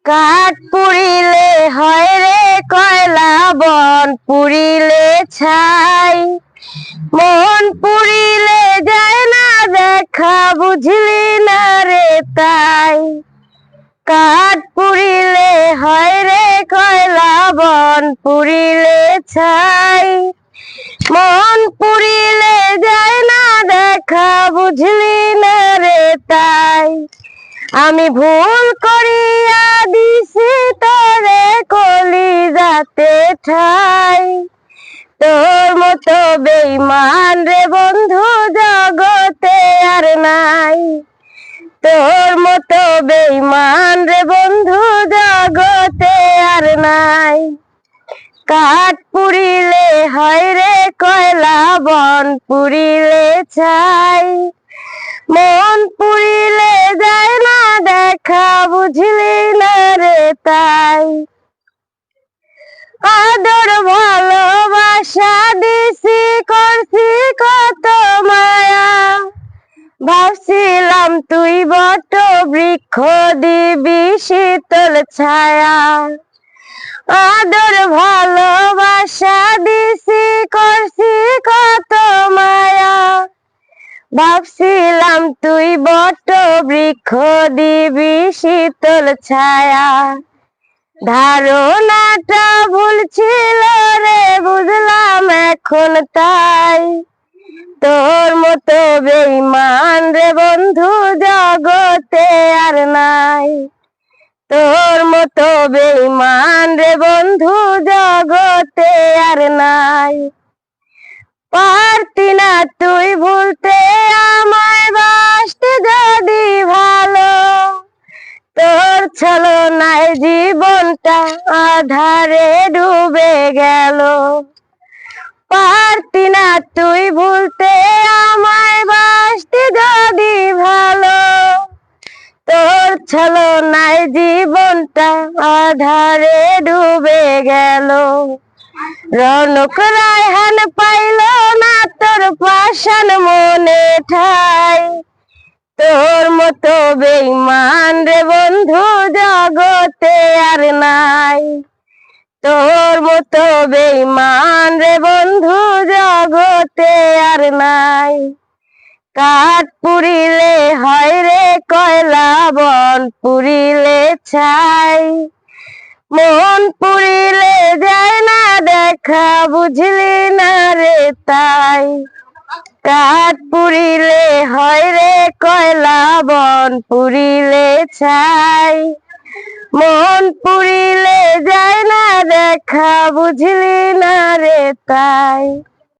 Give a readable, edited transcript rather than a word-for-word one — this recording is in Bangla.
কাঠ পুড়িলে হয় রে কয়লা, বন পুড়িলে ছাই। মন পুড়িলে যায় না দেখা, বুঝলি না রে তাই। কাঠ পুড়িলে হয় রে কয়লা, বন পুড়িলে ছাই। মন পুড়িলে যায় না দেখা, বুঝলি না রে তাই। আমি ভুল করিয়া দিছি তোরে কলিজাতে ঠাই। তোর মতো বেঈমান রে বন্ধু জগতে আর নাই। তোর মতো বেঈমান রে বন্ধু জগতে আর নাই। কাঠ পুড়িলে হয় রে কয়লা, বন পুড়িলে ছাই। মন পুড়িলে যায় না দেখা, বুঝলি না রে তাই। আদর ভালোবাসা দিছি, করছি কত মায়া। ভাবছিলাম তুই বট বৃক্ষ, দিবি শীতল ছায়া। আদর ভালোবাসা দিছি, করছি কত মায়া। ভাবছিলাম তুই বট বৃক্ষ, দিবি শীতল ছায়া। ধারণাটা ভুল ছিল রে, বুঝলাম এখন তাই। তোর মতো বেঈমান রে বন্ধু জগতে আর নাই। তোর মতো বেঈমান রে বন্ধু জগতে আর নাই। পারতি না তুই ভুলতে আমায়, বাসতে যদি ভালো। তোর ছলনায় জীবনটা আধারে ডুবে গেল। পারতি না তুই ভুলতে আমায়, বাসতে যদি ভালো। তোর ছলনায় জীবনটা আধারে ডুবে গেল। রনক রায়হান পাইল না তোর পাষাণ মনে ঠাই। তোর মতো বেঈমান রে বন্ধু জগতে আর নাই। তোর মতো বেঈমান রে বন্ধু জগতে আর নাই। কাঠ পুড়িলে হয় রে কয়লা, বন পুড়িলে ছাই। মন পুড়িলে যায় না দেখা, বুঝলি না রে তাই। কাঠ পুড়িলে হয় রে কয়লা, বন পুড়িলে ছাই। মন পুড়িলে যায় না দেখা, বুঝলি না রে তাই।